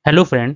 Hello friend,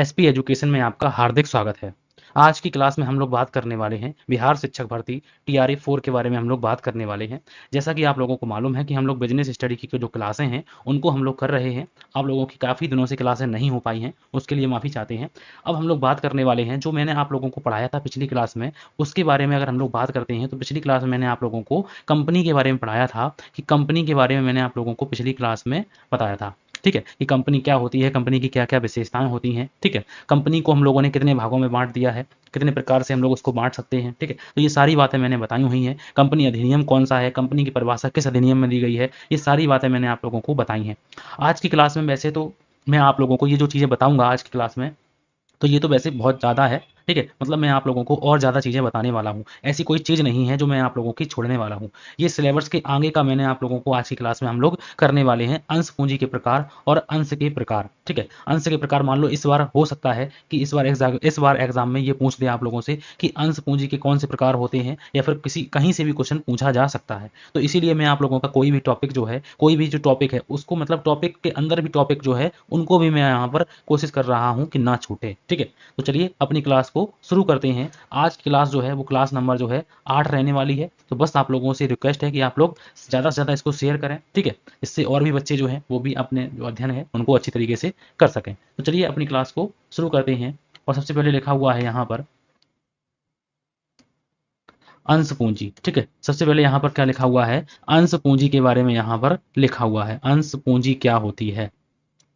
SP education में आपका हार्दिक स्वागत है। आज की क्लास में हम लोग बात करने वाले हैं बिहार शिक्षक भर्ती टीआरई 4 के बारे में हम लोग बात करने वाले हैं। जैसा कि आप लोगों को मालूम है कि हम लोग बिजनेस स्टडी की जो क्लासें हैं उनको हम लोग कर रहे हैं। आप लोगों की काफ़ी दिनों से क्लासें नहीं हो पाई हैं, उसके लिए माफ़ी चाहते हैं। अब हम लोग बात करने वाले हैं जो मैंने आप लोगों को पढ़ाया था पिछली क्लास में, उसके बारे में अगर हम लोग बात करते हैं तो पिछली क्लास में मैंने आप लोगों को कंपनी के बारे में पढ़ाया था कि कंपनी के बारे में मैंने आप लोगों को पिछली क्लास में बताया था। ठीक है, कि कंपनी क्या होती है, कंपनी की क्या क्या विशेषताएं होती हैं। ठीक है, कंपनी को हम लोगों ने कितने भागों में बांट दिया है, कितने प्रकार से हम लोग उसको बांट सकते हैं। ठीक है, तो ये सारी बातें मैंने बताई हुई हैं। कंपनी अधिनियम कौन सा है, कंपनी की परिभाषा किस अधिनियम में दी गई है, ये सारी बातें मैंने आप लोगों को बताई हैं। आज की क्लास में वैसे तो मैं आप लोगों को ये जो चीज़ें बताऊंगा आज की क्लास में, तो ये तो वैसे बहुत ज़्यादा है। ठीक है, मतलब मैं आप लोगों को और ज़्यादा चीज़ें बताने वाला हूँ। ऐसी कोई चीज़ नहीं है जो मैं आप लोगों की छोड़ने वाला हूँ। ये सिलेबस के आगे का मैंने आप लोगों को आज की क्लास में हम लोग करने वाले हैं अंश पूंजी के प्रकार और अंश के प्रकार। ठीक है, अंश के प्रकार मान लो इस बार हो सकता है कि इस बार एग्जाम में ये पूछ दे आप लोगों से कि अंश पूंजी के कौन से प्रकार होते हैं, या फिर किसी कहीं से भी क्वेश्चन पूछा जा सकता है। तो इसीलिए मैं आप लोगों का कोई भी टॉपिक जो है, कोई भी जो टॉपिक है उसको, मतलब टॉपिक के अंदर भी टॉपिक जो है उनको भी मैं यहाँ पर कोशिश कर रहा हूँ कि ना छूटे। ठीक है, तो चलिए अपनी क्लास को शुरू करते हैं। आज की क्लास जो है वो क्लास नंबर जो है 8 रहने वाली है। तो बस आप लोगों से रिक्वेस्ट है कि आप लोग ज़्यादा से ज़्यादा इसको शेयर करें। ठीक है, इससे और भी बच्चे जो हैं वो भी अपने जो अध्ययन है उनको अच्छी तरीके से कर सकें। तो चलिए अपनी क्लास को शुरू करते हैं। और सबसे पहले लिखा हुआ है यहाँ पर अंश पूंजी। ठीक है, सबसे पहले यहाँ पर क्या लिखा हुआ है, अंश पूंजी के बारे में यहाँ पर लिखा हुआ है। अंश पूंजी क्या होती है।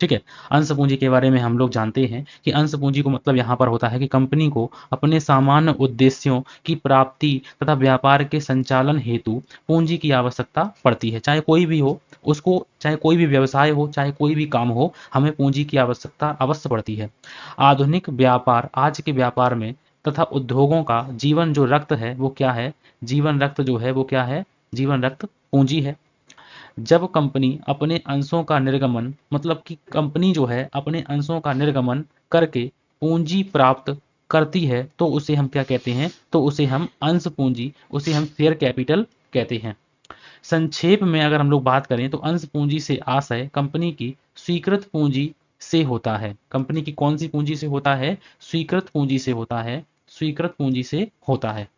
ठीक है, अंश पूंजी के बारे में हम लोग जानते हैं कि अंश पूंजी को मतलब यहाँ पर होता है कि कंपनी को अपने सामान्य उद्देश्यों की प्राप्ति तथा व्यापार के संचालन हेतु पूंजी की आवश्यकता पड़ती है। चाहे कोई भी हो उसको, चाहे कोई भी व्यवसाय हो, चाहे कोई भी काम हो, हमें पूंजी की आवश्यकता अवश्य पड़ती है। आधुनिक व्यापार, आज के व्यापार में तथा उद्योगों का जीवन जो रक्त है वो क्या है, जीवन रक्त जो है वो क्या है, जीवन रक्त पूंजी है। जब कंपनी अपने अंशों का निर्गमन, मतलब कि कंपनी जो है अपने अंशों का निर्गमन करके पूंजी प्राप्त करती है तो उसे हम क्या कहते हैं, तो उसे हम अंश पूंजी, उसे हम शेयर कैपिटल कहते हैं। संक्षेप में अगर हम लोग बात करें तो अंश पूंजी से आशय कंपनी की स्वीकृत पूंजी से होता है। कंपनी की कौन सी पूंजी से होता है, स्वीकृत पूंजी से होता है, स्वीकृत पूंजी से होता है।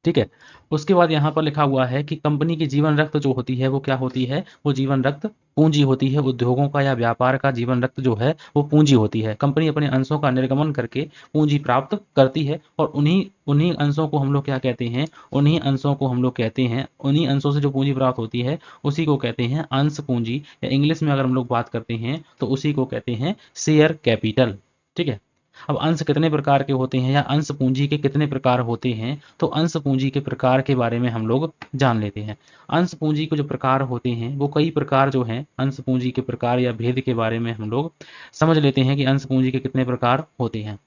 ठीक है, उसके बाद यहाँ पर लिखा हुआ है कि कंपनी की जीवन रक्त जो होती है वो क्या होती है, वो जीवन रक्त पूंजी होती है। उद्योगों का या व्यापार का जीवन रक्त जो है वो पूंजी होती है। कंपनी अपने अंशों का निर्गमन करके पूंजी प्राप्त करती है और उन्हीं उन्हीं अंशों को हम लोग क्या कहते हैं, उन्हीं अंशों को हम लोग कहते हैं, उन्हीं अंशों से जो पूंजी प्राप्त होती है उसी को कहते हैं अंश पूंजी, या इंग्लिश में अगर हम लोग बात करते हैं तो उसी को कहते हैं शेयर कैपिटल। ठीक है, अब अंश कितने प्रकार के होते हैं या अंश पूंजी के कितने प्रकार होते हैं, तो अंश पूंजी के प्रकार के बारे में हम लोग जान लेते हैं। अंश पूंजी के जो प्रकार होते हैं वो कई प्रकार जो हैं, अंश पूंजी के प्रकार या भेद के बारे में हम लोग समझ लेते हैं कि अंश पूंजी के कितने प्रकार होते हैं।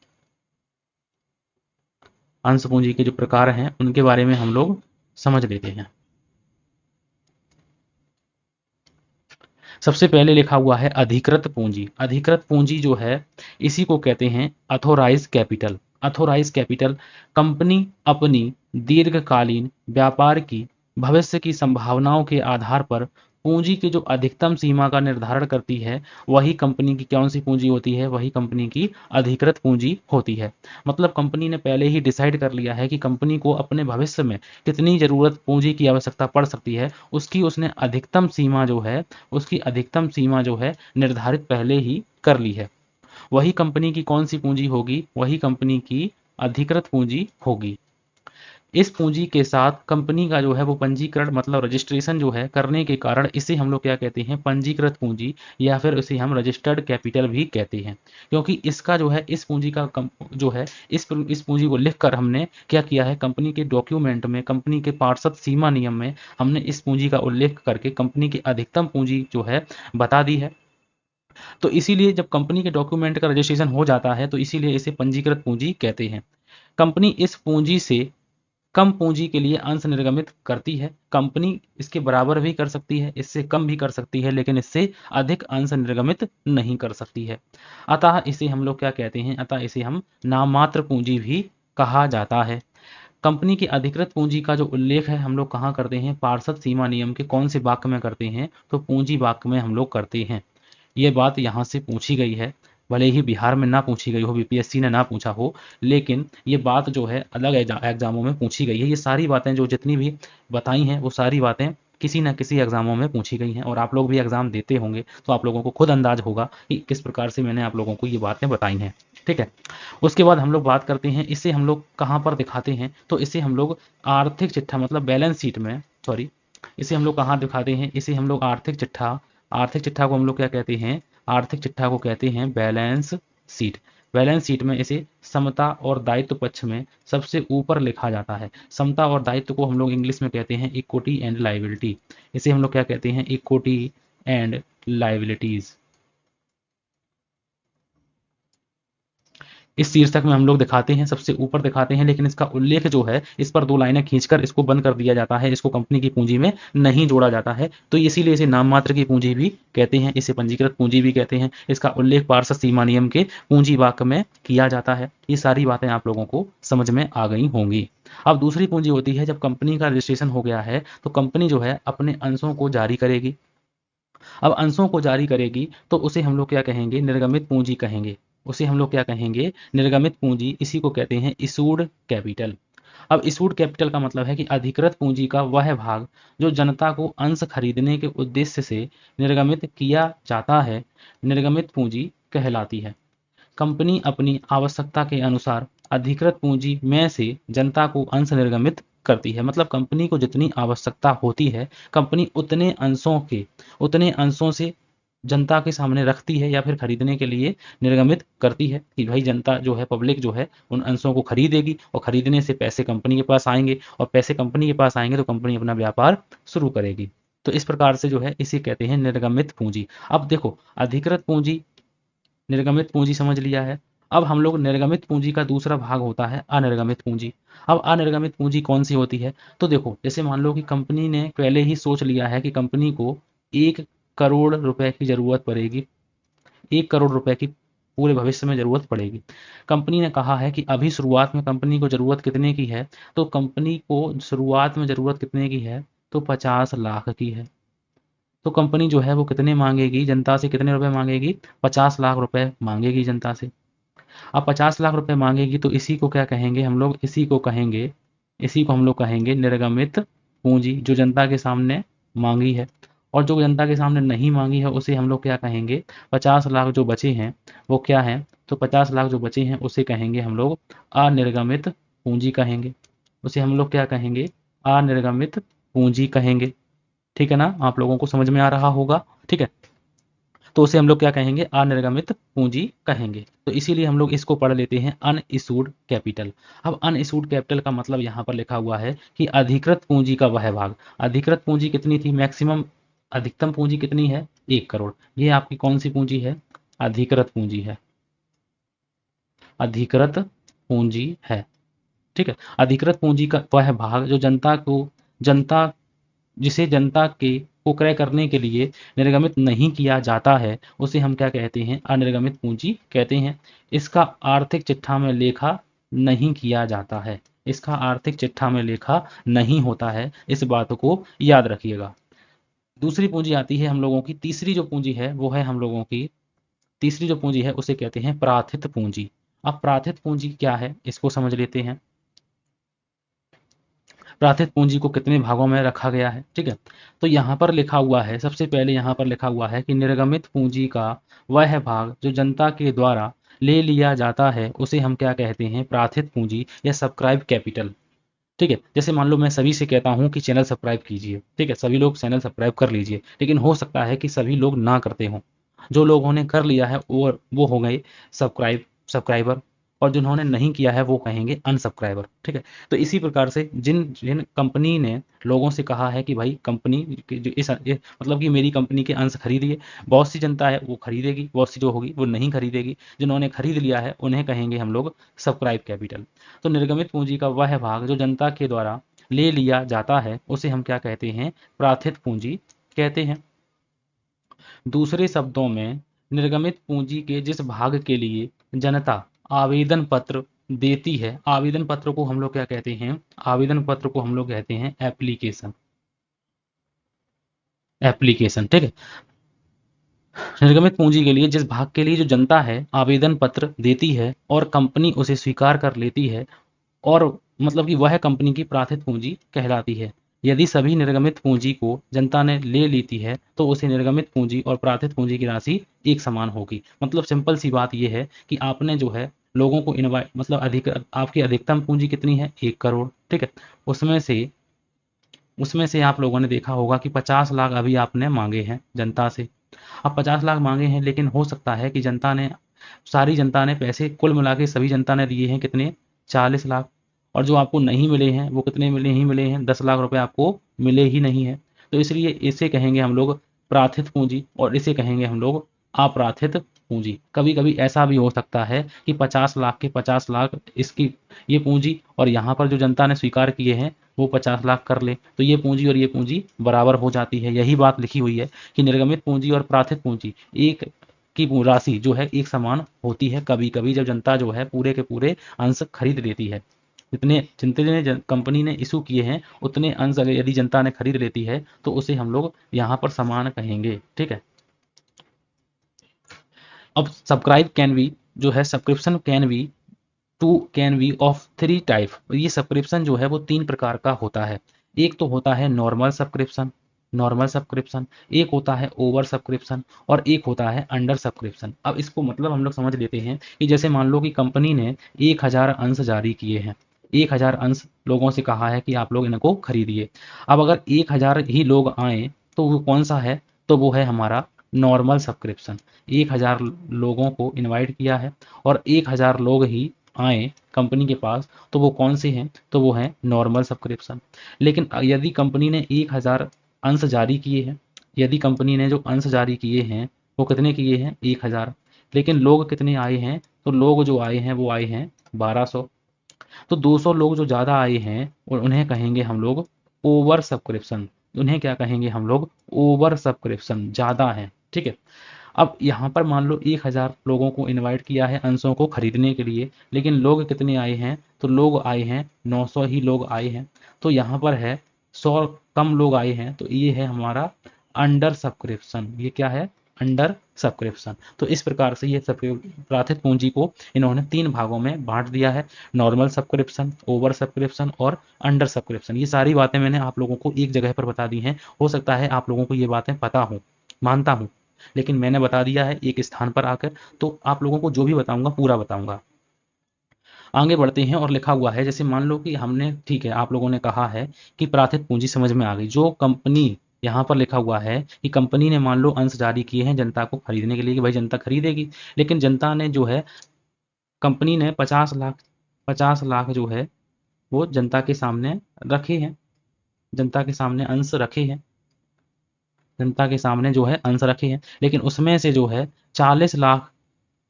अंश पूंजी के जो प्रकार हैं उनके बारे में हम लोग समझ लेते हैं। सबसे पहले लिखा हुआ है अधिकृत पूंजी। अधिकृत पूंजी जो है इसी को कहते हैं authorise capital. Authorise capital company अपनी दीर्घकालीन व्यापार की भविष्य की संभावनाओं के आधार पर पूंजी की जो अधिकतम सीमा का निर्धारण करती है, वही कंपनी की कौन सी पूंजी होती है, वही कंपनी की अधिकृत पूंजी होती है। मतलब कंपनी ने पहले ही डिसाइड कर लिया है कि कंपनी को अपने भविष्य में कितनी ज़रूरत पूंजी की आवश्यकता पड़ सकती है, उसकी उसने अधिकतम सीमा जो है, उसकी अधिकतम सीमा जो है निर्धारित पहले ही कर ली है। वही कंपनी की कौन सी पूंजी होगी, वही कंपनी की अधिकृत पूंजी होगी। इस पूंजी के साथ कंपनी का जो है वो पंजीकरण, मतलब रजिस्ट्रेशन जो है करने के कारण इसे हम लोग क्या कहते हैं, पंजीकृत पूंजी, या फिर इसे हम रजिस्टर्ड कैपिटल भी कहते हैं। क्योंकि इसका जो है, इस पूंजी का जो है इस पूंजी को लिखकर हमने क्या किया है, कंपनी के डॉक्यूमेंट में, कंपनी के पार्षद सीमा नियम में हमने इस पूंजी का उल्लेख करके कंपनी की अधिकतम पूंजी जो है बता दी है। तो इसीलिए जब कंपनी के डॉक्यूमेंट का रजिस्ट्रेशन हो जाता है तो इसीलिए इसे पंजीकृत पूंजी कहते हैं। कंपनी इस पूंजी से कम पूंजी के लिए अंश निर्गमित करती है। कंपनी इसके बराबर भी कर सकती है, इससे कम भी कर सकती है, लेकिन इससे अधिक अंश निर्गमित नहीं कर सकती है। अतः इसे हम लोग क्या कहते हैं, अतः इसे हम नाममात्र पूंजी भी कहा जाता है। कंपनी की अधिकृत पूंजी का जो उल्लेख है हम लोग कहाँ करते हैं, पार्षद सीमा नियम के कौन से वाक्य में करते हैं, तो पूंजी वाक्य में हम लोग करते हैं। ये बात यहाँ से पूछी गई है। भले ही बिहार में ना पूछी गई हो, बीपीएससी ने ना पूछा हो, लेकिन ये बात जो है अलग एग्जामों में पूछी गई है। ये सारी बातें जो जितनी भी बताई हैं वो सारी बातें किसी न किसी एग्जामों में पूछी गई हैं, और आप लोग भी एग्जाम देते होंगे तो आप लोगों को खुद अंदाज होगा कि किस प्रकार से मैंने आप लोगों को ये बातें बताई हैं। ठीक है, उसके बाद हम लोग बात करते हैं इसे हम लोग कहाँ पर दिखाते हैं, तो इसे हम लोग आर्थिक चिट्ठा मतलब बैलेंस शीट में, सॉरी, इसे हम लोग कहाँ दिखाते हैं, इसे हम लोग आर्थिक चिट्ठा को हम लोग क्या कहते हैं, आर्थिक चिट्ठा को कहते हैं बैलेंस शीट। बैलेंस शीट में इसे समता और दायित्व पक्ष में सबसे ऊपर लिखा जाता है। समता और दायित्व को हम लोग इंग्लिश में कहते हैं इक्विटी एंड लायबिलिटी। इसे हम लोग क्या कहते हैं, इक्विटी एंड लायबिलिटीज। इस शीर्षक में हम लोग दिखाते हैं, सबसे ऊपर दिखाते हैं, लेकिन इसका उल्लेख जो है इस पर 2 लाइनें खींचकर इसको बंद कर दिया जाता है, इसको कंपनी की पूंजी में नहीं जोड़ा जाता है, तो इसीलिए इसे नाम मात्र की पूंजी भी कहते हैं, इसे पंजीकृत पूंजी भी कहते हैं। इसका उल्लेख पार्षद सीमा नियम के पूंजी वाक्य में किया जाता है। ये सारी बातें आप लोगों को समझ में आ गई होंगी। अब दूसरी पूंजी होती है, जब कंपनी का रजिस्ट्रेशन हो गया है तो कंपनी जो है अपने अंशों को जारी करेगी। अब अंशों को जारी करेगी तो उसे हम लोग क्या कहेंगे, निर्गमित पूंजी कहेंगे। उसे हम लोग क्या कहेंगे, निर्गमित पूंजी। इसी को कहते हैं इशूड कैपिटल। अब इशूड कैपिटल का मतलब है कि अधिकृत पूंजी का वह भाग जो जनता को अंश खरीदने के उद्देश्य से निर्गमित किया जाता है, निर्गमित पूंजी कहलाती है। कंपनी अपनी आवश्यकता के अनुसार अधिकृत पूंजी में से जनता को अंश निर्गमित करती है। मतलब कंपनी को जितनी आवश्यकता होती है, कंपनी उतने अंशों से जनता के सामने रखती है या फिर खरीदने के लिए निर्गमित करती है कि भाई जनता जो है, पब्लिक जो है, उन अंशों को खरीदेगी और खरीदने से पैसे कंपनी के पास आएंगे, और पैसे कंपनी के पास आएंगे तो कंपनी अपना व्यापार शुरू करेगी। तो इस प्रकार से जो है इसे कहते हैं निर्गमित पूंजी। अब देखो, अधिकृत पूंजी, निर्गमित पूंजी समझ लिया है। अब हम लोग निर्गमित पूंजी का दूसरा भाग होता है अनिर्गमित पूंजी। अब अनिर्गमित पूंजी कौन सी होती है, तो देखो, जैसे मान लो कि कंपनी ने पहले ही सोच लिया है कि कंपनी को 1 करोड़ रुपए की जरूरत पड़ेगी, 1 करोड़ रुपए की पूरे भविष्य में जरूरत पड़ेगी। कंपनी ने कहा है कि अभी शुरुआत में कंपनी को जरूरत कितने की है, तो कंपनी को शुरुआत में जरूरत कितने की है, तो 50 लाख की है। तो कंपनी जो है वो कितने मांगेगी, जनता से कितने रुपए मांगेगी, 50 लाख रुपए मांगेगी जनता से। अब 50 लाख रुपए मांगेगी तो इसी को क्या कहेंगे हम लोग, इसी को हम लोग कहेंगे निर्गमित पूंजी, जो जनता के सामने मांगी है। और जो जनता के सामने नहीं मांगी है उसे हम लोग क्या कहेंगे, 50 लाख जो बचे हैं वो क्या है, तो 50 लाख जो बचे हैं उसे कहेंगे हम लोग अनिर्गमित पूंजी कहेंगे। उसे हम लोग क्या कहेंगे, अनिर्गमित पूंजी कहेंगे। ठीक है ना, आप लोगों को समझ में आ रहा होगा। ठीक है, तो उसे हम लोग क्या कहेंगे, अनिर्गमित पूंजी कहेंगे। तो इसीलिए हम लोग इसको पढ़ लेते हैं अनइशूड कैपिटल। अब अनइशूड कैपिटल का मतलब यहाँ पर लिखा हुआ है कि अधिकृत पूंजी का वह भाग। अधिकृत पूंजी कितनी थी, मैक्सिमम अधिकतम पूंजी कितनी है, 1 करोड़। ये आपकी कौन सी पूंजी है, अधिकृत पूंजी है, अधिकृत पूंजी है। ठीक है, अधिकृत पूंजी का वह भाग जो जनता जिसे जनता के को क्रय करने के लिए निर्गमित नहीं किया जाता है, उसे हम क्या कहते हैं, अनिर्गमित पूंजी कहते हैं। इसका आर्थिक चिट्ठा में लेखा नहीं किया जाता है, इसका आर्थिक चिट्ठा में लेखा नहीं होता है, इस बात को याद रखिएगा। दूसरी पूंजी आती है हम लोगों की, तीसरी जो पूंजी है वो है हम लोगों की, तीसरी जो पूंजी है उसे कहते हैं प्राथित पूंजी। अब प्राथित पूंजी क्या है इसको समझ लेते हैं। प्राथित पूंजी को कितने भागों में रखा गया है, ठीक है, तो यहाँ पर लिखा हुआ है, सबसे पहले यहाँ पर लिखा हुआ है कि निर्गमित पूंजी का वह भाग जो जनता के द्वारा ले लिया जाता है उसे हम क्या कहते हैं, प्राथित पूंजी या सब्सक्राइब कैपिटल। ठीक है, जैसे मान लो मैं सभी से कहता हूँ कि चैनल सब्सक्राइब कीजिए, ठीक है, सभी लोग चैनल सब्सक्राइब कर लीजिए, लेकिन हो सकता है कि सभी लोग ना करते हों। जो लोगों ने कर लिया है वो हो गए सब्सक्राइबर, और जिन्होंने नहीं किया है वो कहेंगे अनसब्सक्राइबर। ठीक है, तो इसी प्रकार से जिन जिन कंपनी ने लोगों से कहा है कि भाई कंपनी मतलब कि मेरी कंपनी के अंश खरीदिए, बहुत सी जनता है वो खरीदेगी, बहुत सी जो होगी वो नहीं खरीदेगी। जिन्होंने खरीद लिया है उन्हें कहेंगे हम लोग सब्सक्राइब कैपिटल। तो निर्गमित पूंजी का वह भाग जो जनता के द्वारा ले लिया जाता है उसे हम क्या कहते हैं, प्राथित पूंजी कहते हैं। दूसरे शब्दों में, निर्गमित पूंजी के जिस भाग के लिए जनता आवेदन पत्र देती है, आवेदन पत्र को हम लोग क्या कहते हैं, आवेदन पत्र को हम लोग कहते हैं एप्लीकेशन। एप्लीकेशन, ठीक है। निर्गमित पूंजी के लिए जिस भाग के लिए जो जनता है आवेदन पत्र देती है और कंपनी उसे स्वीकार कर लेती है, और मतलब कि वह कंपनी की प्राथित पूंजी कहलाती है। यदि सभी निर्गमित पूंजी को जनता ने ले लेती है तो उसे निर्गमित पूंजी और प्राथित पूंजी की राशि एक समान होगी। मतलब सिंपल सी बात यह है कि आपने जो है लोगों को इनवाइट, मतलब अधिक, आपकी अधिकतम पूंजी कितनी है, 1 करोड़, ठीक है। उसमें से आप लोगों ने देखा होगा कि 50 लाख अभी आपने मांगे हैं जनता से। अब 50 लाख मांगे हैं, लेकिन हो सकता है कि सारी जनता ने पैसे कुल मिला के सभी जनता ने दिए हैं कितने, 40 लाख। और जो आपको नहीं मिले हैं वो कितने मिले ही मिले हैं, 10 लाख रुपए आपको मिले ही नहीं है। तो इसलिए इसे कहेंगे हम लोग प्राथित पूंजी और इसे कहेंगे हम लोग अप्राथित पूंजी। कभी कभी ऐसा भी हो सकता है कि 50 लाख के 50 लाख इसकी ये पूंजी, और यहाँ पर जो जनता ने स्वीकार किए हैं वो 50 लाख कर ले, तो ये पूंजी और ये पूंजी बराबर हो जाती है। यही बात लिखी हुई है कि निर्गमित पूंजी और प्राथित पूंजी एक की राशि जो है एक समान होती है, कभी कभी जब जनता जो है पूरे के पूरे अंश खरीद लेती है। जितने जितने कंपनी ने इशू किए हैं उतने अंश अगर यदि जनता ने खरीद लेती है तो उसे हम लोग यहाँ पर समान कहेंगे, ठीक है। अब सब्सक्राइब कैन बी जो है, subscription can be of 3 type. ये सब्सक्रिप्शन जो है वो 3 प्रकार का होता है। एक तो होता है नॉर्मल सब्सक्रिप्शन, एक होता है ओवर सब्सक्रिप्शन, और एक होता है अंडर सब्सक्रिप्शन। अब इसको मतलब हम लोग समझ लेते हैं कि जैसे मान लो कि कंपनी ने 1000 अंश जारी किए हैं, 1000 अंश लोगों से कहा है कि आप लोग इनको खरीदिए। अब अगर 1000 ही लोग आए तो वो कौन सा है, तो वो है हमारा नॉर्मल सब्सक्रिप्शन। 1000 लोगों को इनवाइट किया है और 1000 लोग ही आए कंपनी के पास, तो वो कौन से हैं, तो वो हैं नॉर्मल सब्सक्रिप्शन। लेकिन यदि कंपनी ने 1000 अंश जारी किए हैं, यदि कंपनी ने जो अंश जारी किए हैं वो कितने किए हैं, 1000, लेकिन लोग कितने आए हैं, तो लोग जो आए हैं वो आए हैं 1200। तो 200 लोग जो ज़्यादा आए हैं और उन्हें कहेंगे हम लोग ओवर सब्सक्रिप्शन। उन्हें क्या कहेंगे हम लोग, ओवर सब्सक्रिप्शन, ज़्यादा है, ठीक है। अब यहाँ पर मान लो 1000 लोगों को इनवाइट किया है अंशों को खरीदने के लिए, लेकिन लोग कितने आए हैं, तो लोग आए हैं 900 ही लोग आए हैं। तो यहाँ पर है 100 कम लोग आए हैं, तो ये है हमारा अंडर सब्सक्रिप्शन। ये क्या है, अंडर सब्सक्रिप्शन। तो इस प्रकार से ये प्राथित पूंजी को इन्होंने 3 भागों में बांट दिया है, नॉर्मल सब्सक्रिप्शन, ओवर सब्सक्रिप्शन और अंडर सब्सक्रिप्शन। ये सारी बातें मैंने आप लोगों को एक जगह पर बता दी हैं। हो सकता है आप लोगों को ये बातें पता हो, मानता हूँ, लेकिन मैंने बता दिया है एक स्थान पर आकर, तो आप लोगों को जो भी बताऊंगा पूरा बताऊंगा। आगे बढ़ते हैं और लिखा हुआ है, जैसे मान लो कि हमने, ठीक है, आप लोगों ने कहा है कि प्राथित पूंजी समझ में आ गई। जो कंपनी, यहाँ पर लिखा हुआ है कि कंपनी ने मान लो अंश जारी किए हैं जनता को खरीदने के लिए कि भाई जनता खरीदेगी, लेकिन जनता ने जो है, कंपनी ने 50 लाख जो है वो जनता के सामने रखे हैं, जनता के सामने अंश रखे हैं, जनता के सामने जो है अंश रखे हैं, लेकिन उसमें से जो है 40 लाख,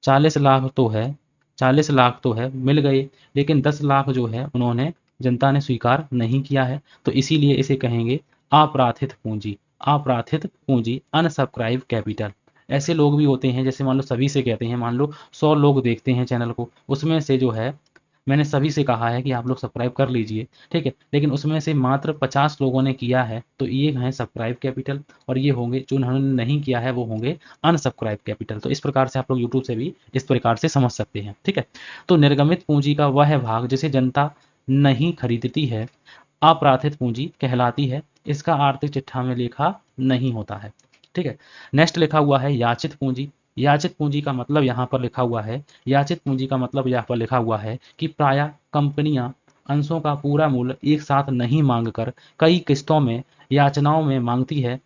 40 लाख तो है, 40 लाख तो है मिल गए, लेकिन 10 लाख जो है उन्होंने, जनता ने स्वीकार नहीं किया है। तो इसीलिए इसे कहेंगे अप्राथित पूंजी, अप्राथित पूंजी, अनसब्सक्राइब कैपिटल। ऐसे लोग भी होते हैं, जैसे मान लो सभी से कहते हैं, मान लो 100 लोग देखते हैं चैनल को, उसमें से जो है मैंने सभी से कहा है कि आप लोग सब्सक्राइब कर लीजिए, ठीक है, लेकिन उसमें से मात्र 50 लोगों ने किया है, तो ये हैं सब्सक्राइब कैपिटल, और ये होंगे जो उन्होंने नहीं किया है वो होंगे अनसब्सक्राइब कैपिटल। तो इस प्रकार से आप लोग यूट्यूब से भी इस प्रकार से समझ सकते हैं, ठीक है। तो निर्गमित पूंजी का वह भाग जिसे जनता नहीं खरीदती है अप्राथित पूंजी कहलाती है। इसका आर्थिक चिट्ठा में लेखा नहीं होता है, ठीक है। नेक्स्ट लिखा हुआ है याचित पूंजी। याचित पूंजी का मतलब यहाँ पर लिखा हुआ है, याचित पूंजी का मतलब यहाँ पर लिखा हुआ है कि प्रायः कंपनियां अंशों का पूरा मूल्य एक साथ नहीं मांगकर कई किस्तों में याचनाओं में मांगती है।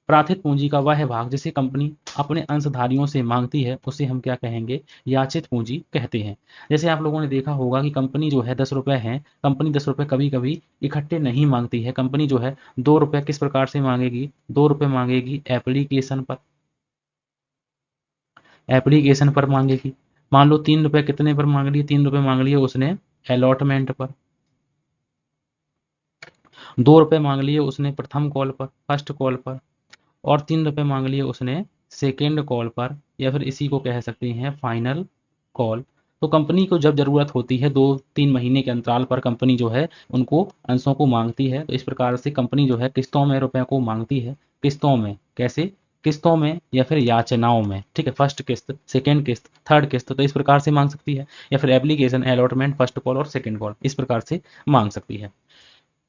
प्राथित पूंजी का वह भाग जिसे कंपनी अपने अंशधारियों से मांगती है उसे हम क्या कहेंगे, याचित पूंजी कहते हैं। जैसे आप लोगों ने देखा होगा कि कंपनी जो है 10 रुपए है, कंपनी 10 रुपए कभी कभी इकट्ठे नहीं मांगती है। कंपनी जो है 2 रुपए किस प्रकार से मांगेगी, 2 रुपए मांगेगी एप्लीकेशन पर, एप्लीकेशन पर मांगेगी। मान लो 3 रुपए कितने पर मांग लिए, 3 रुपए मांग लिए उसने अलॉटमेंट पर, 2 रुपए मांग लिए उसने प्रथम कॉल पर, फर्स्ट कॉल पर, और 3 रुपए मांग लिए उसने सेकेंड कॉल पर, या फिर इसी को कह सकते हैं फाइनल कॉल। तो कंपनी को जब जरूरत होती है 2-3 महीने के अंतराल पर कंपनी जो है उनको अंशों को मांगती है। तो इस प्रकार से कंपनी जो है किस्तों में रुपए को मांगती है, किस्तों में कैसे, किस्तों में या फिर याचनाओं में, ठीक है, फर्स्ट किस्त, सेकंड किस्त, थर्ड किस्त, तो इस प्रकार से मांग सकती है, या फिर एप्लीकेशन, अलॉटमेंट, फर्स्ट कॉल और सेकंड कॉल, इस प्रकार से मांग सकती है।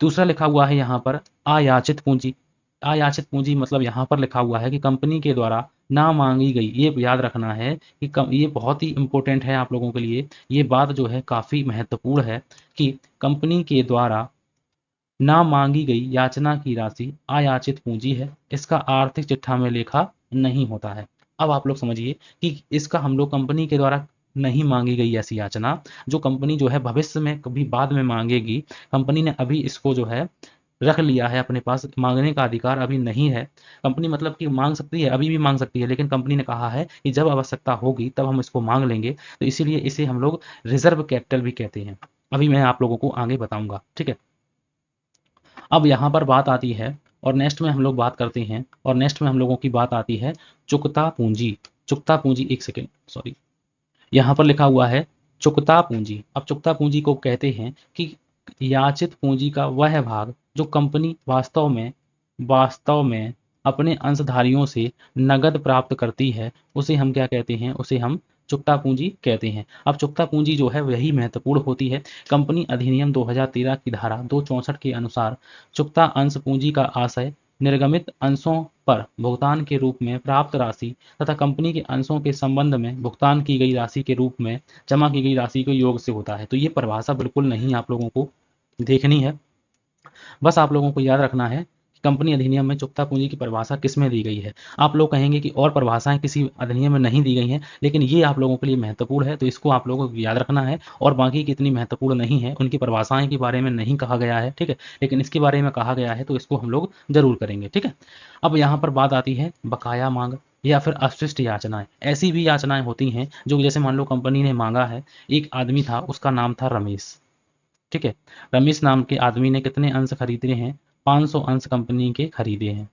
दूसरा लिखा हुआ है यहाँ पर अयाचित पूंजी। अयाचित पूंजी मतलब यहाँ पर लिखा हुआ है कि कंपनी के द्वारा ना मांगी गई, ये याद रखना है कि ये बहुत ही इंपॉर्टेंट है आप लोगों के लिए, ये बात जो है काफ़ी महत्वपूर्ण है कि कंपनी के द्वारा ना मांगी गई याचना की राशि अयाचित पूंजी है, इसका आर्थिक चिट्ठा में लेखा नहीं होता है। अब आप लोग समझिए कि इसका हम लोग कंपनी के द्वारा नहीं मांगी गई ऐसी याचना, जो कंपनी जो है भविष्य में कभी बाद में मांगेगी, कंपनी ने अभी इसको जो है रख लिया है अपने पास, मांगने का अधिकार अभी नहीं है। कंपनी मतलब कि मांग सकती है, अभी भी मांग सकती है, लेकिन कंपनी ने कहा है कि जब आवश्यकता होगी तब हम इसको मांग लेंगे, तो इसीलिए इसे हम लोग रिजर्व कैपिटल भी कहते हैं। अभी मैं आप लोगों को आगे बताऊंगा, ठीक है। अब यहाँ पर बात आती है और नेक्स्ट में हम लोग बात करते हैं, और नेक्स्ट में हम लोगों की बात आती है चुकता पूंजी। चुकता पूंजी, एक सेकेंड सॉरी, यहाँ पर लिखा हुआ है चुकता पूंजी। अब चुकता पूंजी को कहते हैं कि याचित पूंजी का वह भाग जो कंपनी वास्तव में अपने अंशधारियों से नगद प्राप्त करती है, उसे हम क्या कहते हैं, उसे हम चुकता पूंजी कहते हैं। अब चुकता पूंजी जो है वही महत्वपूर्ण होती है। कंपनी अधिनियम 2013 की धारा 264 के अनुसार चुकता अंश पूंजी का आशय निर्गमित अंशों पर भुगतान के रूप में प्राप्त राशि तथा कंपनी के अंशों के संबंध में भुगतान की गई राशि के रूप में जमा की गई राशि के योग से होता है। तो ये परिभाषा बिल्कुल नहीं आप लोगों को देखनी है, बस आप लोगों को याद रखना है कि कंपनी अधिनियम में चुकता पूंजी की परिभाषा किस में दी गई है। आप लोग कहेंगे कि और परिभाषाएं किसी अधिनियम में नहीं दी गई हैं, लेकिन ये आप लोगों के लिए महत्वपूर्ण है, तो इसको आप लोगों को याद रखना है। और बाकी की इतनी महत्वपूर्ण नहीं है, उनकी परिभाषाएं के बारे में नहीं कहा गया है, ठीक है, लेकिन इसके बारे में कहा गया है, तो इसको हम लोग जरूर करेंगे, ठीक है। अब यहाँ पर बात आती है बकाया मांग या फिर अवशिष्ट याचनाएं। ऐसी भी याचनाएं होती हैं जो जैसे मान लो कंपनी ने मांगा है, एक आदमी था, उसका नाम था रमेश, ठीक है। रमेश नाम के आदमी ने कितने अंश खरीदे हैं, 500 अंश कंपनी के खरीदे हैं,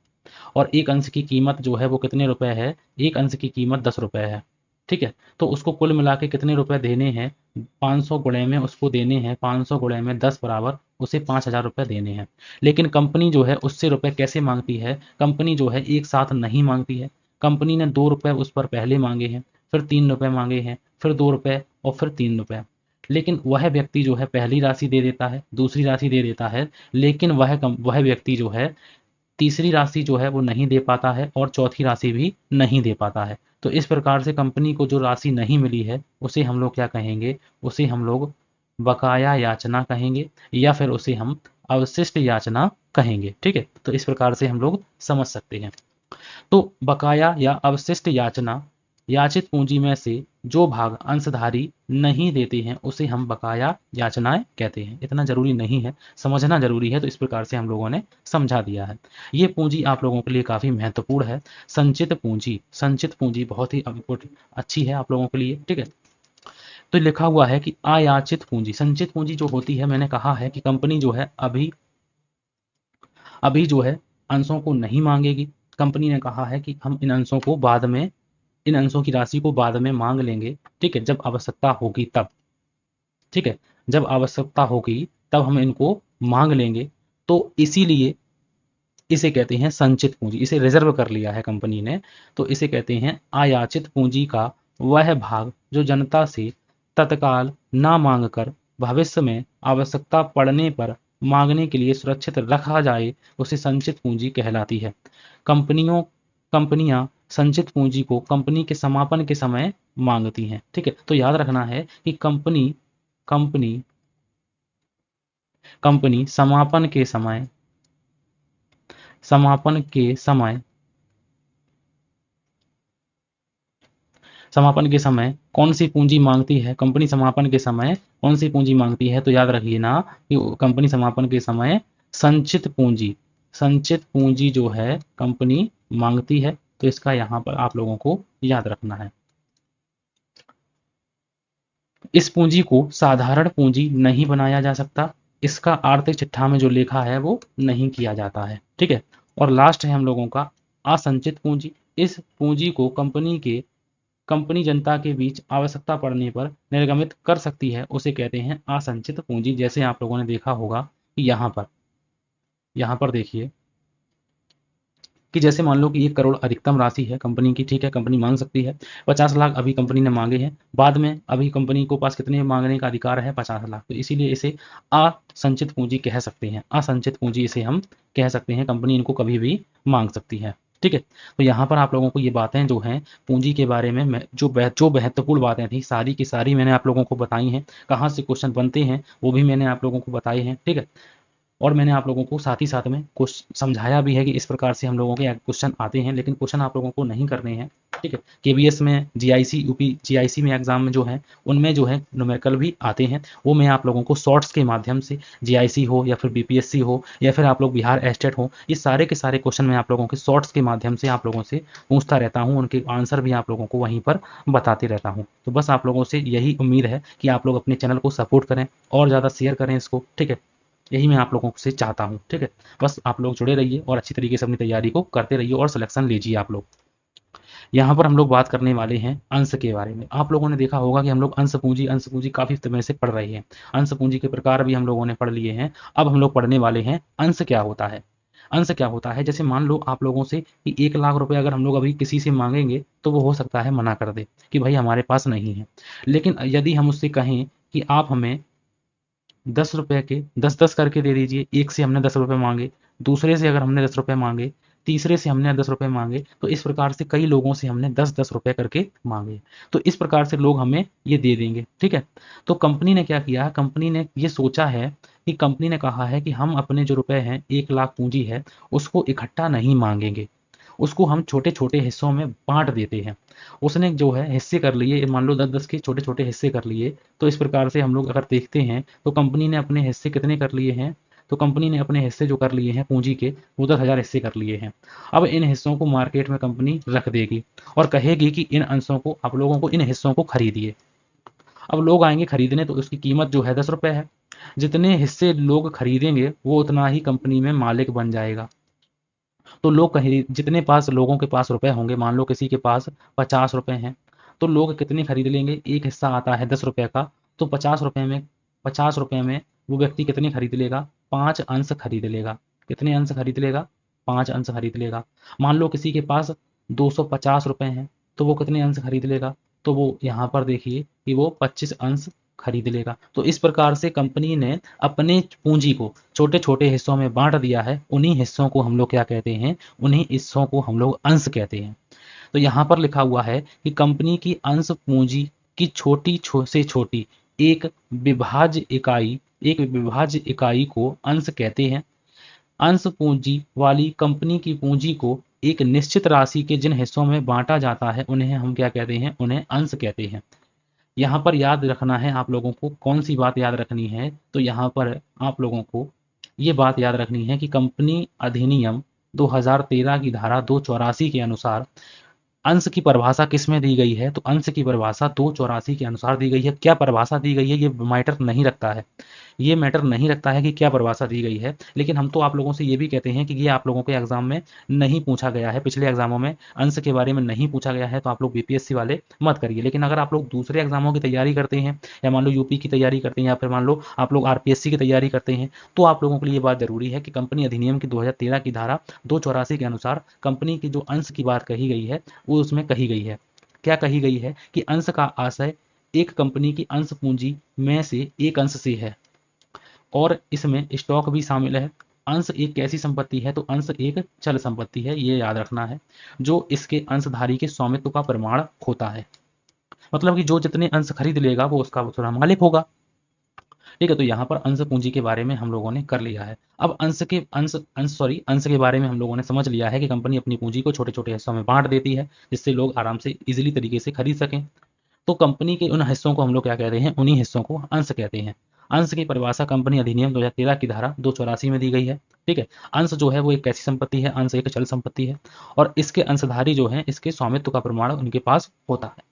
और एक अंश की कीमत जो है वो कितने रुपए है, एक अंश की कीमत 10 रुपए है, ठीक है। तो उसको कुल मिला के कितने रुपए देने हैं, 500 गुणे में उसको देने हैं, 500 गुणे में 10 बराबर उसे 5,000 रुपये देने हैं। लेकिन कंपनी जो है उससे रुपए कैसे मांगती है, कंपनी जो है एक साथ नहीं मांगती है। कंपनी ने 2 रुपये उस पर पहले मांगे हैं, फिर 3 रुपये मांगे हैं, फिर 2 रुपये और फिर 3 रुपये। लेकिन वह व्यक्ति जो है पहली राशि दे देता है, दूसरी राशि दे देता है, लेकिन वह व्यक्ति जो है तीसरी राशि जो है वो नहीं दे पाता है और चौथी राशि भी नहीं दे पाता है। तो इस प्रकार से कंपनी को जो राशि नहीं मिली है उसे हम लोग क्या कहेंगे, उसे हम लोग बकाया याचना कहेंगे, या फिर उसे हम अवशिष्ट याचना कहेंगे, ठीक है। तो इस प्रकार से हम लोग समझ सकते हैं। तो बकाया या अवशिष्ट याचना, याचित पूंजी में से जो भाग अंशधारी नहीं देते हैं उसे हम बकाया याचनाएं कहते हैं। इतना जरूरी नहीं है, समझना जरूरी है, तो इस प्रकार से हम लोगों ने समझा दिया है। ये पूंजी आप लोगों के लिए काफी महत्वपूर्ण है। संचित पूंजी, संचित पूंजी बहुत ही अच्छी है आप लोगों के लिए, ठीक है। तो लिखा हुआ है कि अयाचित पूंजी, संचित पूंजी जो होती है, मैंने कहा है कि कंपनी जो है अभी अभी जो है अंशों को नहीं मांगेगी। कंपनी ने कहा है कि हम इन अंशों को बाद में, इन अंशों की राशि को बाद में मांग लेंगे, ठीक है, जब आवश्यकता होगी तब, ठीक है, जब आवश्यकता होगी तब हम इनको मांग लेंगे। तो इसीलिए इसे कहते हैं संचित पूंजी, इसे रिजर्व कर लिया है कंपनी ने, तो इसे कहते हैं अयाचित पूंजी का वह भाग जो जनता से तत्काल ना मांग कर भविष्य में आवश्यकता पड़ने पर मांगने के लिए सुरक्षित रखा जाए, उसे संचित पूंजी कहलाती है। कंपनियां संचित पूंजी को कंपनी के समापन के समय मांगती हैं, ठीक है। तो याद रखना है कि कंपनी कंपनी समापन के समय कौन सी पूंजी मांगती है, कंपनी समापन के समय कौन सी पूंजी मांगती है, तो याद रखिए ना कि कंपनी समापन के समय संचित पूंजी जो है कंपनी मांगती है। तो इसका यहाँ पर आप लोगों को याद रखना है। इस पूंजी को साधारण पूंजी नहीं बनाया जा सकता, इसका आर्थिक चिट्ठा में जो लेखा है वो नहीं किया जाता है, ठीक है। और लास्ट है हम लोगों का असंचित पूंजी। इस पूंजी को कंपनी जनता के बीच आवश्यकता पड़ने पर निर्गमित कर सकती है, उसे कहते हैं असंचित पूंजी। जैसे आप लोगों ने देखा होगा कि यहाँ पर देखिए, कि जैसे मान लो कि 1 करोड़ अधिकतम राशि है कंपनी की, ठीक है, कंपनी मांग सकती है। 50 लाख अभी कंपनी ने मांगे हैं, बाद में अभी कंपनी को पास कितने मांगने का अधिकार है, 50 लाख। तो इसीलिए इसे असंचित पूंजी कह सकते हैं, असंचित पूंजी इसे हम कह सकते हैं, कंपनी इनको कभी भी मांग सकती है, ठीक है। तो यहाँ पर आप लोगों को ये बातें जो हैं पूंजी के बारे में जो महत्वपूर्ण बातें थी सारी की सारी मैंने आप लोगों को बताई हैं। कहाँ से क्वेश्चन बनते हैं वो भी मैंने आप लोगों को बताए हैं, ठीक है। और मैंने आप लोगों को साथ ही साथ में कुछ समझाया भी है कि इस प्रकार से हम लोगों के क्वेश्चन आते हैं, लेकिन क्वेश्चन आप लोगों को नहीं करने हैं, ठीक है। केवीएस में, जीआईसी यूपी जीआईसी में एग्जाम में जो है उनमें जो है न्यूमेरिकल भी आते हैं, वो मैं आप लोगों को शॉर्ट्स के माध्यम से, जीआईसी हो या फिर बीपीएससी हो या फिर आप लोग बिहार एस्टेट हो, ये सारे के सारे क्वेश्चन मैं आप लोगों के शॉर्ट्स के माध्यम से आप लोगों से पूछता रहता हूँ, उनके आंसर भी आप लोगों को वहीं पर बताते रहता हूँ। तो बस आप लोगों से यही उम्मीद है कि आप लोग अपने चैनल को सपोर्ट करें और ज़्यादा शेयर करें इसको, ठीक है। यही मैं आप लोगों से चाहता हूँ, ठीक है। बस आप लोग जुड़े रहिए और अच्छी तरीके से अपनी तैयारी को करते रहिए और सिलेक्शन लीजिए आप लोग। यहाँ पर हम लोग बात करने वाले हैं अंश के बारे में। आप लोगों ने देखा होगा कि हम लोग अंश पूंजी काफ़ी समय से पढ़ रहे हैं। अंश पूंजी के प्रकार भी हम लोगों ने पढ़ लिए हैं। अब हम लोग पढ़ने वाले हैं अंश क्या होता है। अंश क्या होता है, जैसे मान लो आप लोगों से कि 1 लाख रुपए अगर हम लोग अभी किसी से मांगेंगे तो वो हो सकता है मना कर दे कि भाई हमारे पास नहीं है। लेकिन यदि हम उससे कहें कि आप हमें 10 रुपए के 10-10 करके दे दीजिए, एक से हमने 10 रुपए मांगे, दूसरे से अगर हमने 10 रुपए मांगे, तीसरे से हमने 10 रुपए मांगे, तो इस प्रकार से कई लोगों से हमने 10-10 रुपए करके मांगे। तो इस प्रकार से लोग हमें ये दे देंगे, ठीक है। तो कंपनी ने क्या किया, कंपनी ने ये सोचा है कि कंपनी ने कहा है कि हम अपने जो रुपए हैं 1 लाख पूंजी है उसको इकट्ठा नहीं मांगेंगे, उसको हम छोटे छोटे हिस्सों में बांट देते हैं। उसने जो है हिस्से कर लिए, मान लो 10-10 के छोटे छोटे हिस्से कर लिए। तो इस प्रकार से हम लोग अगर देखते हैं तो कंपनी ने अपने हिस्से कितने कर लिए हैं, तो कंपनी ने अपने हिस्से जो कर लिए हैं पूंजी के वो 10,000 हिस्से कर लिए हैं। अब इन हिस्सों को मार्केट में कंपनी रख देगी और कहेगी कि इन अंशों को आप लोगों को इन हिस्सों को खरीदिए। अब लोग आएंगे खरीदने तो उसकी कीमत जो है 10 रुपये है। जितने हिस्से लोग खरीदेंगे वो उतना ही कंपनी में मालिक बन जाएगा। तो लोग कहीं जितने पास लोगों के पास रुपए होंगे, मान लो किसी के पास 50 रुपए हैं, तो लोग कितने खरीद लेंगे, एक हिस्सा आता है 10 रुपए का, तो 50 रुपए में वो व्यक्ति कितने खरीद लेगा, 5 अंश खरीद लेगा। कितने अंश खरीद लेगा, 5 अंश खरीद लेगा। मान लो किसी के पास 250 रुपए हैं, तो वो कितने अंश खरीद लेगा, तो वो यहाँ पर देखिए कि वो 25 अंश खरीद लेगा। तो इस प्रकार से कंपनी ने अपने पूंजी को छोटे छोटे हिस्सों में बांट दिया है। उन्हीं हिस्सों को हम लोग क्या कहते हैं, उन्हीं हिस्सों को हम लोग अंश कहते हैं। तो यहाँ पर लिखा हुआ है कि कंपनी की अंश पूंजी की से छोटी एक विभाज्य इकाई को अंश कहते हैं। अंश पूंजी वाली कंपनी की पूंजी को एक निश्चित राशि के जिन हिस्सों में बांटा जाता है उन्हें हम क्या कहते हैं, उन्हें अंश कहते हैं। यहाँ पर याद रखना है आप लोगों को, कौन सी बात याद रखनी है, तो यहाँ पर आप लोगों को ये बात याद रखनी है कि कंपनी अधिनियम 2013 की धारा 284 के अनुसार अंश की परिभाषा किस में दी गई है, तो अंश की परिभाषा 284 के अनुसार दी गई है। क्या परिभाषा दी गई है ये मैटर नहीं रखता है, ये मैटर नहीं रखता है कि क्या परिभाषा दी गई है। लेकिन हम तो आप लोगों से ये भी कहते हैं कि ये आप लोगों के एग्जाम में नहीं पूछा गया है, पिछले एग्जामों में अंश के बारे में नहीं पूछा गया है, तो आप लोग बीपीएससी वाले मत करिए। लेकिन अगर आप लोग दूसरे एग्जामों की तैयारी करते हैं, या मान लो यूपी की तैयारी करते हैं, या फिर मान लो आप लोग आरपीएससी की तैयारी करते हैं, तो आप लोगों के लिए ये बात जरूरी है कि कंपनी अधिनियम की 2013 की धारा 284 के अनुसार कंपनी की जो अंश की बात कही गई है वो उसमें कही गई है। क्या कही गई है कि अंश का आशय एक कंपनी की अंश पूंजी में से एक अंश से है, और इसमें स्टॉक भी शामिल है। अंश एक कैसी संपत्ति है, तो अंश एक चल संपत्ति है, ये याद रखना है, जो इसके अंशधारी के स्वामित्व का प्रमाण होता है। मतलब कि जो जितने अंश खरीद लेगा वो उसका दूसरा मालिक होगा, ठीक है। तो यहाँ पर अंश पूंजी के बारे में हम लोगों ने कर लिया है। अब अंश के बारे में हम लोगों ने समझ लिया है कि कंपनी अपनी पूंजी को छोटे छोटे हिस्सों में बांट देती है जिससे लोग आराम से इजीली तरीके से खरीद सकें। तो कंपनी के उन हिस्सों को हम लोग क्या कहते हैं, उन्हीं हिस्सों को अंश कहते हैं। अंश की परिभाषा कंपनी अधिनियम 2013 की धारा 284 में दी गई है, ठीक है। अंश जो है वो एक कैसी संपत्ति है, अंश एक चल संपत्ति है, और इसके अंशधारी जो है इसके स्वामित्व का प्रमाण उनके पास होता है।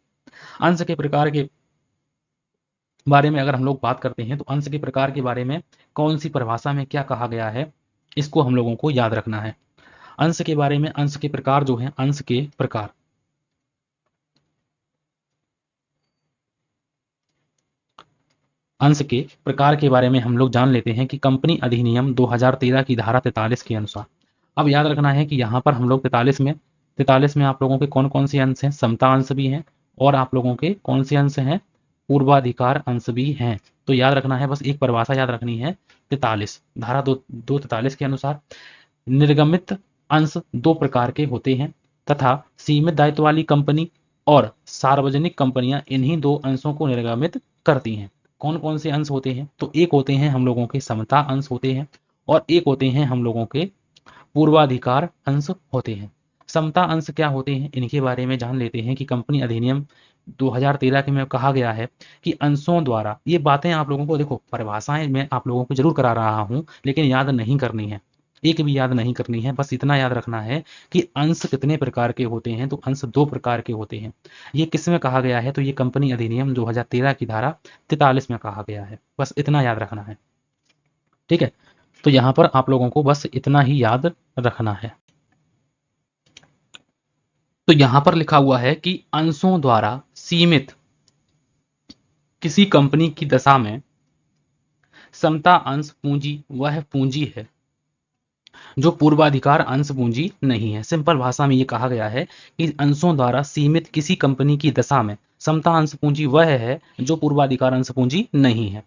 अंश के प्रकार के बारे में अगर हम लोग बात करते हैं तो अंश के प्रकार के बारे में कौन सी परिभाषा में क्या कहा गया है, इसको हम लोगों को याद रखना है। अंश के बारे में, अंश के प्रकार जो है, अंश के प्रकार, अंश के प्रकार के बारे में हम लोग जान लेते हैं कि कंपनी अधिनियम 2013 की धारा 43 के अनुसार अब याद रखना है कि यहाँ पर हम लोग 43 में आप लोगों के कौन कौन से अंश हैं, समता अंश भी हैं और आप लोगों के कौन से अंश हैं, पूर्वाधिकार अंश भी हैं। तो याद रखना है, बस एक परिभाषा याद रखनी है, 43 धारा 243 के अनुसार निर्गमित अंश दो प्रकार के होते हैं तथा सीमित दायित्व वाली कंपनी और सार्वजनिक कंपनियां इन्हीं दो अंशों को निर्गमित करती हैं। कौन कौन से अंश होते हैं, तो एक होते हैं हम लोगों के समता अंश होते हैं और एक होते हैं हम लोगों के पूर्वाधिकार अंश होते हैं। समता अंश क्या होते हैं, इनके बारे में जान लेते हैं कि कंपनी अधिनियम 2013 के में कहा गया है कि अंशों द्वारा, ये बातें आप लोगों को देखो परिभाषाएं मैं आप लोगों को जरूर करा रहा हूं लेकिन याद नहीं करनी है, एक भी याद नहीं करनी है, बस इतना याद रखना है कि अंश कितने प्रकार के होते हैं, तो अंश दो प्रकार के होते हैं। ये किस में कहा गया है, तो ये कंपनी अधिनियम 2013 की धारा 43 में कहा गया है, बस इतना याद रखना है। ठीक है, तो यहां पर आप लोगों को बस इतना ही याद रखना है। तो यहां पर लिखा हुआ है कि अंशों द्वारा सीमित किसी कंपनी की दशा में समता अंश पूंजी वह पूंजी है जो पूर्वाधिकार अंश पूंजी नहीं है। सिंपल भाषा में ये कहा गया है कि अंशों द्वारा सीमित किसी कंपनी की दशा में समता अंश पूंजी वह है जो पूर्वाधिकार अंश पूंजी नहीं है।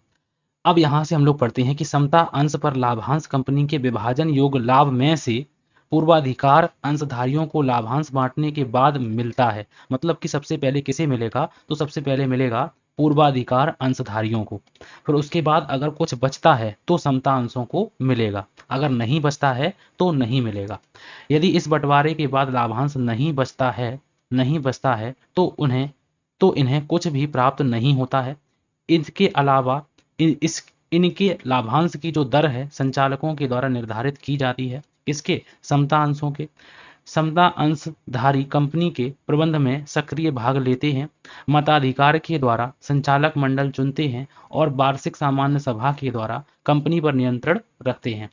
अब यहां से हम लोग पढ़ते हैं कि समता अंश पर लाभांश कंपनी के विभाजन योग्य लाभ में से पूर्वाधिकार अंशधारियों को लाभांश बांटने के बाद मिलता है। मतलब कि सबसे पहले किसे मिलेगा, तो सबसे पहले मिलेगा पूर्वाधिकार अंशधारियों को, फिर उसके बाद अगर कुछ बचता है तो समता अंशों को मिलेगा, अगर नहीं बचता है तो नहीं मिलेगा। यदि इस बंटवारे के बाद लाभांश नहीं बचता है तो इन्हें कुछ भी प्राप्त नहीं होता है। इसके अलावा इनके लाभांश की जो दर है संचालकों के द्वारा निर्धारित की जाती है, इसके समता अंशों के। समता अंशधारी कंपनी के प्रबंध में सक्रिय भाग लेते हैं, मताधिकार के द्वारा संचालक मंडल चुनते हैं और वार्षिक सामान्य सभा के द्वारा कंपनी पर नियंत्रण रखते हैं।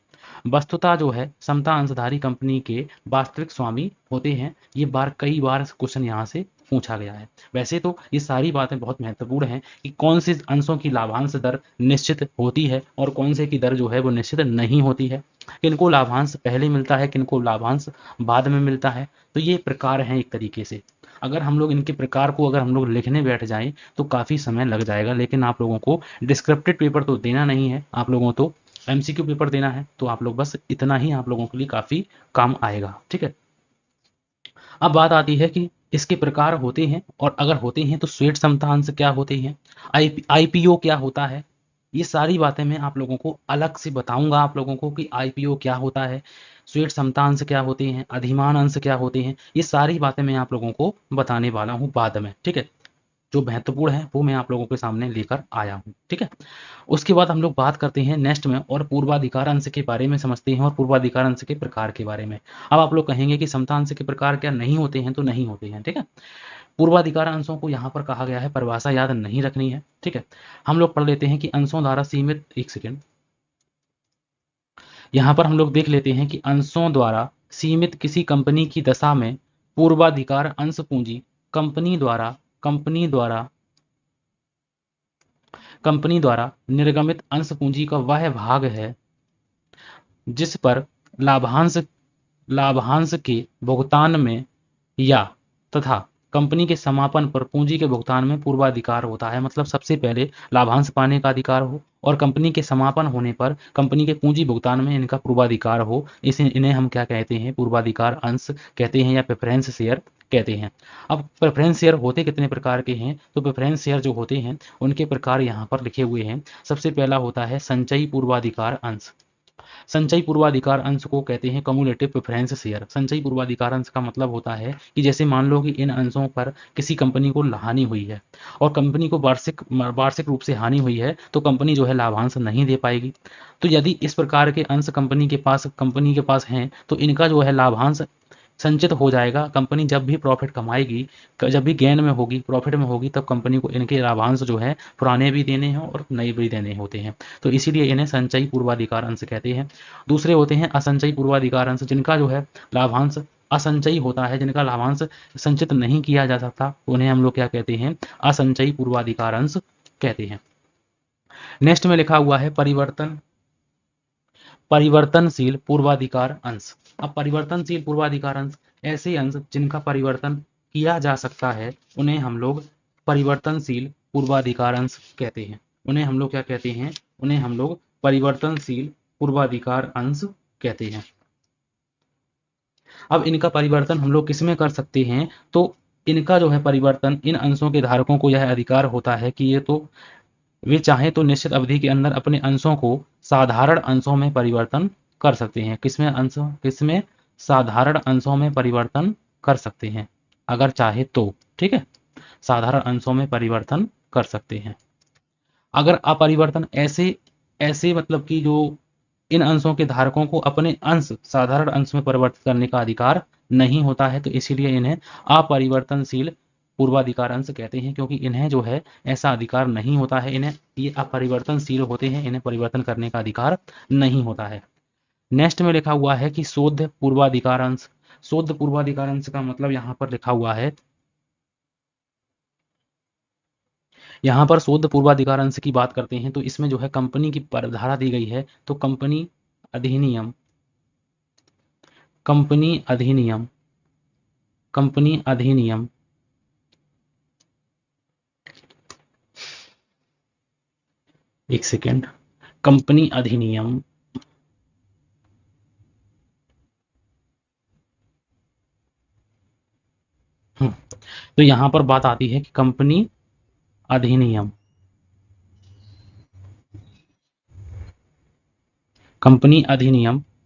वस्तुतः जो है समता अंशधारी कंपनी के वास्तविक स्वामी होते हैं। ये कई बार क्वेश्चन यहाँ से पूछा गया है। वैसे तो ये सारी बातें बहुत महत्वपूर्ण हैं कि कौन से अंशों की लाभांश दर निश्चित होती है और कौन से की दर जो है वो निश्चित नहीं होती है, किनको लाभांश पहले मिलता है, किनको लाभांश बाद में मिलता है। तो ये प्रकार हैं एक तरीके से। अगर हम लोग इनके प्रकार को अगर हम लोग लिखने बैठ जाएं तो काफ़ी समय लग जाएगा, लेकिन आप लोगों को डिस्क्रिप्टिव पेपर तो देना नहीं है, आप लोगों तो एमसीक्यू पेपर देना है, तो आप लोग बस इतना ही आप लोगों के लिए काफ़ी काम आएगा। ठीक है, अब बात आती है कि इसके प्रकार होते हैं और अगर होते हैं तो स्वेट समता अंश क्या होते हैं, आईपीओ क्या होता है। ये सारी बातें मैं आप लोगों को अलग से बताऊंगा आप लोगों को कि आईपीओ क्या होता है, स्वेट समता अंश क्या होते हैं, अधिमान अंश क्या होते हैं। ये सारी बातें मैं आप लोगों को बताने वाला हूँ बाद में। ठीक है, जो महत्वपूर्ण है वो मैं आप लोगों के सामने लेकर आया हूँ। ठीक है, उसके बाद हम लोग बात करते हैं नेक्स्ट में और पूर्वाधिकार अंश के बारे में समझते हैं और पूर्वाधिकार अंश के प्रकार के बारे में। अब आप लोग कहेंगे कि समता अंश के प्रकार क्या नहीं होते हैं, तो नहीं होते हैं। ठीक है, पूर्वाधिकार अंशों को यहाँ पर कहा गया है, परिभाषा याद नहीं रखनी है। ठीक है, हम लोग पढ़ लेते हैं कि अंशों द्वारा सीमित, एक सेकेंड, यहाँ पर हम लोग देख लेते हैं कि अंशों द्वारा सीमित किसी कंपनी की दशा में पूर्वाधिकार अंश पूंजी कंपनी द्वारा निर्गमित अंश पूंजी का वह भाग है जिस पर लाभांश के भुगतान में या तथा कंपनी के समापन पर पूंजी के भुगतान में पूर्वाधिकार होता है। मतलब सबसे पहले लाभांश पाने का अधिकार हो और कंपनी के समापन होने पर कंपनी के पूंजी भुगतान में इनका पूर्वाधिकार हो, इन्हें हम क्या कहते हैं, पूर्वाधिकार अंश कहते हैं या प्रेफरेंस शेयर कहते हैं। अब प्रेफरेंस शेयर होते कितने प्रकार के हैं, तो प्रेफरेंस शेयर जो होते हैं उनके प्रकार यहाँ पर लिखे हुए हैं। सबसे पहला होता है संचयी पूर्वाधिकार अंश। संचयी पूर्वाधिकार अंश को कहते हैं कम्युलेटिव प्रेफरेंस शेयर। संचयी पूर्वाधिकार अंश का मतलब होता है कि जैसे मान लो कि इन अंशों पर किसी कंपनी को हानि हुई है और कंपनी को वार्षिक रूप से हानि हुई है तो कंपनी जो है लाभांश नहीं दे पाएगी। तो यदि इस प्रकार के अंश कंपनी के पास हैं तो इनका जो है लाभांश संचित हो जाएगा। कंपनी जब भी प्रॉफिट कमाएगी, जब भी गेन में होगी, प्रॉफिट में होगी, तब कंपनी को इनके लाभांश जो है पुराने भी देने हैं और नए भी देने होते हैं। तो इसीलिए इन्हें संचयी पूर्वाधिकार अंश कहते हैं। दूसरे होते हैं असंचयी पूर्वाधिकार अंश, जिनका जो है लाभांश असंचयी होता है, जिनका लाभांश संचित नहीं किया जा सकता, उन्हें हम लोग क्या कहते हैं, असंचयी पूर्वाधिकार अंश कहते हैं। नेक्स्ट में लिखा हुआ है परिवर्तनशील पूर्वाधिकार अंश। अब परिवर्तनशील पूर्वाधिकार अंश ऐसे अंश जिनका परिवर्तन किया जा सकता है उन्हें हम लोग परिवर्तनशील पूर्वाधिकार अंश कहते हैं। उन्हें हम लोग क्या कहते हैं? उन्हें हम लोग परिवर्तनशील पूर्वाधिकार अंश कहते हैं। अब इनका परिवर्तन हम लोग किस में कर सकते हैं? तो इनका जो है परिवर्तन, इन अंशों के धारकों को यह अधिकार होता है कि वे चाहें तो निश्चित अवधि के अंदर अपने अंशों को साधारण अंशों में परिवर्तन कर सकते हैं। किसमें? साधारण अंशों में परिवर्तन कर सकते हैं अगर चाहे तो। ठीक है, साधारण अंशों में परिवर्तन कर सकते हैं। अगर अपरिवर्तन ऐसे मतलब कि जो इन अंशों के धारकों को अपने अंश साधारण अंश में परिवर्तित करने का अधिकार नहीं होता है, तो इसीलिए इन्हें अपरिवर्तनशील पूर्वाधिकार अंश कहते हैं, क्योंकि इन्हें जो है ऐसा अधिकार नहीं होता है। इन्हें ये अपरिवर्तनशील होते हैं, इन्हें परिवर्तन करने का अधिकार नहीं होता है। नेक्स्ट में लिखा हुआ है कि शोध पूर्वाधिकार अंश। शोध पूर्वाधिकार अंश का मतलब यहाँ पर लिखा हुआ है, यहाँ पर शोध पूर्वाधिकार अंश की बात करते हैं तो इसमें जो है कंपनी की धारा दी गई है। तो कंपनी अधिनियम एक सेकेंड, कंपनी अधिनियम तो यहां पर बात आती है कि कंपनी अधिनियम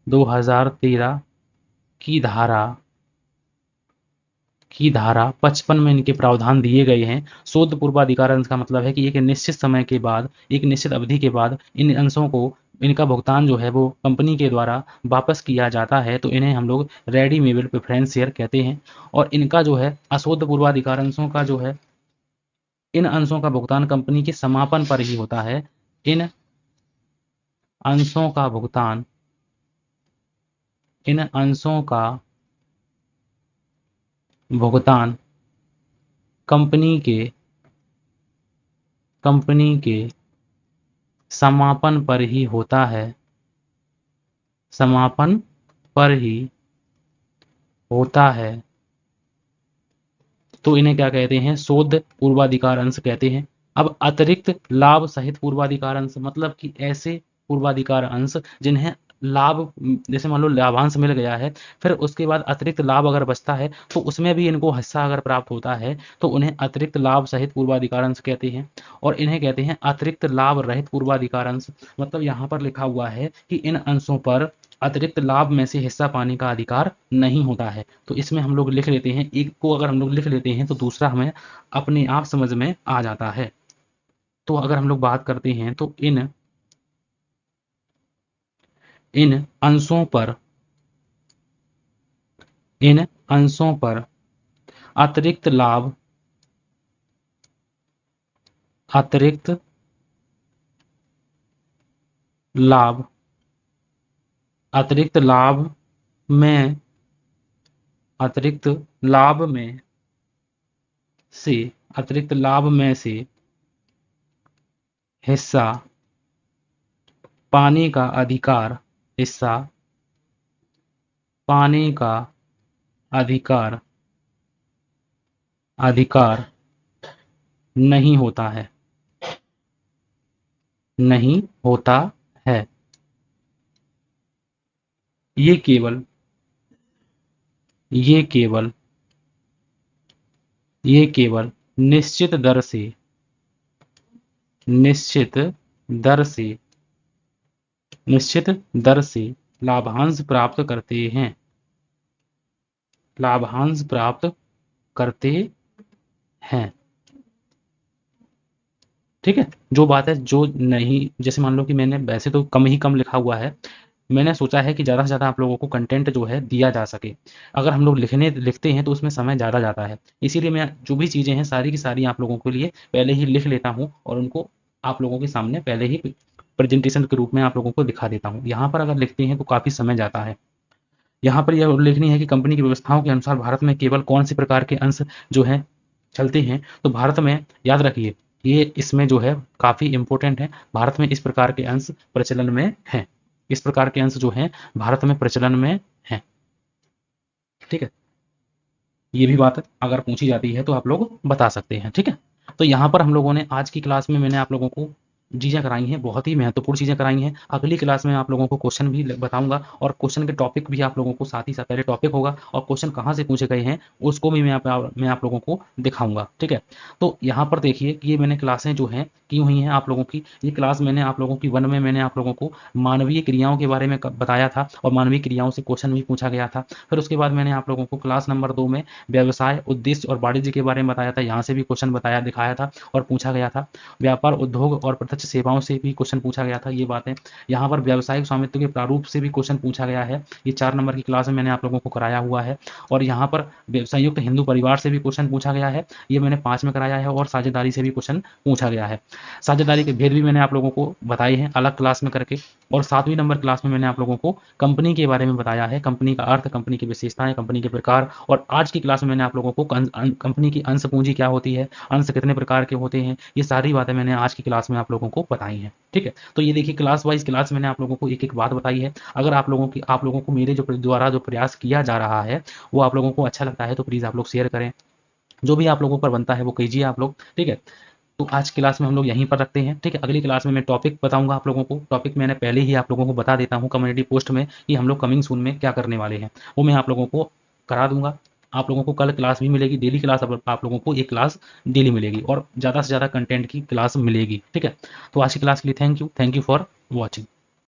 2013 की धारा 55 में इनके प्रावधान दिए गए हैं। शोध पूर्वाधिकार अंश का मतलब है कि एक निश्चित समय के बाद, एक निश्चित अवधि के बाद इन अंशों को, इनका भुगतान जो है वो कंपनी के द्वारा वापस किया जाता है, तो इन्हें हम लोग रेडीमेड प्रेफरेंस शेयर कहते हैं। और इनका जो है अशोध पूर्वाधिकार अंशों का जो है, इन अंशों का भुगतान कंपनी के समापन पर ही होता है। इन अंशों का भुगतान कंपनी के समापन पर ही होता है, तो इन्हें क्या कहते हैं? शोध पूर्वाधिकार अंश कहते हैं। अब अतिरिक्त लाभ सहित पूर्वाधिकार अंश, मतलब कि ऐसे पूर्वाधिकार अंश जिन्हें लाभ, जैसे मान लो लाभांश मिल गया है, फिर उसके बाद अतिरिक्त लाभ अगर बचता है तो उसमें भी इनको हिस्सा अगर प्राप्त होता है, तो उन्हें अतिरिक्त लाभ सहित पूर्वाधिकार अंश कहते हैं। और इन्हें कहते हैं अतिरिक्त लाभ रहित पूर्वाधिकार अंश। मतलब यहाँ पर लिखा हुआ है कि इन अंशों पर अतिरिक्त लाभ में से हिस्सा पाने का अधिकार नहीं होता है। तो इसमें हम लोग लिख लेते हैं, एक को अगर हम लोग लिख लेते हैं तो दूसरा हमें अपने आप समझ में आ जाता है। तो अगर हम लोग बात करते हैं तो इन अंशों पर अतिरिक्त लाभ में से हिस्सा पाने का अधिकार नहीं होता है। ये केवल निश्चित दर से लाभांश प्राप्त करते हैं। ठीक है, जो बात है, जो नहीं, जैसे मान लो कि मैंने वैसे तो कम लिखा हुआ है, मैंने सोचा है कि ज़्यादा से ज़्यादा आप लोगों को कंटेंट जो है दिया जा सके। अगर हम लोग लिखते हैं तो उसमें समय ज़्यादा जाता है, इसीलिए मैं जो भी चीज़ें हैं सारी की सारी आप लोगों के लिए पहले ही लिख लेता हूँ और उनको आप लोगों के सामने पहले ही प्रेजेंटेशन के रूप में आप लोगों को दिखा देता हूँ। यहाँ पर अगर लिखते हैं तो काफ़ी समय जाता है। यहाँ पर यह उल्लेखनीय है कि कंपनी की व्यवस्थाओं के अनुसार भारत में केवल कौन से प्रकार के अंश जो है चलते हैं। तो भारत में, याद रखिए, ये इसमें जो है काफ़ी इंपॉर्टेंट है, भारत में इस प्रकार के अंश प्रचलन में हैं। इस प्रकार के अंश जो हैं भारत में प्रचलन में हैं। ठीक है, ये भी बात अगर पूछी जाती है तो आप लोग बता सकते हैं। ठीक है, तो यहाँ पर हम लोगों ने आज की क्लास में मैंने आप लोगों को चीज़ें कराई हैं, बहुत ही महत्वपूर्ण चीज़ें कराई हैं। अगली क्लास में आप लोगों को क्वेश्चन भी बताऊंगा और क्वेश्चन के टॉपिक भी आप लोगों को साथ ही साथ, पहले टॉपिक होगा और क्वेश्चन कहाँ से पूछे गए हैं उसको भी मैं आप लोगों को दिखाऊंगा। ठीक है, तो यहाँ पर देखिए कि ये मैंने क्लासें जो हैं की हुई हैं आप लोगों की। ये क्लास मैंने आप लोगों की 1 में मैंने आप लोगों को मानवीय क्रियाओं के बारे में बताया था और मानवीय क्रियाओं से क्वेश्चन भी पूछा गया था। फिर उसके बाद मैंने आप लोगों को क्लास नंबर 2 में व्यवसाय, उद्देश्य और वाणिज्य के बारे में बताया था। यहाँ से भी क्वेश्चन बताया दिखाया था और पूछा गया था। व्यापार, उद्योग और प्रत्यक्ष सेवाओं से भी क्वेश्चन पूछा गया था। ये बातें यहाँ पर व्यावसायिक स्वामित्व के प्रारूप से भी क्वेश्चन पूछा गया है। ये 4 नंबर की क्लास में मैंने आप लोगों को कराया हुआ है। और यहाँ पर संयुक्त हिंदू परिवार से भी क्वेश्चन पूछा गया है, ये मैंने 5 में कराया है। और साझेदारी से भी क्वेश्चन पूछा गया है। साझेदारी के भेद भी मैंने आप लोगों को बताए हैं अलग क्लास में करके। और 7वीं नंबर क्लास में मैंने आप लोगों को कंपनी के बारे में बताया है, कंपनी का अर्थ, कंपनी की विशेषताएं, कंपनी के प्रकार। और आज की क्लास में मैंने आप लोगों को कंपनी की अंश पूंजी क्या होती है, अंश कितने प्रकार के होते हैं, ये सारी बातें मैंने आज की क्लास में आप लोगों को बताई हैं। ठीक है, तो ये देखिए क्लास वाइज क्लास मैंने आप लोगों को एक एक बात बताई है। अगर आप लोगों को मेरे जो द्वारा जो प्रयास किया जा रहा है वो आप लोगों को अच्छा लगता है तो प्लीज़ आप लोग शेयर करें, जो भी आप लोगों पर बनता है वो कीजिए आप लोग। ठीक है, तो आज की क्लास में हम लोग यहीं पर रखते हैं। ठीक है, अगली क्लास में मैं टॉपिक बताऊंगा आप लोगों को। टॉपिक मैंने पहले ही आप लोगों को बता देता हूँ कम्युनिटी पोस्ट में कि हम लोग कमिंग सून में क्या करने वाले हैं, वो मैं आप लोगों को करा दूंगा। आप लोगों को कल क्लास भी मिलेगी, डेली क्लास। आप लोगों को एक क्लास डेली मिलेगी और ज़्यादा से ज़्यादा कंटेंट की क्लास मिलेगी। ठीक है, तो आज की क्लास के लिए थैंक यू फॉर वॉचिंग।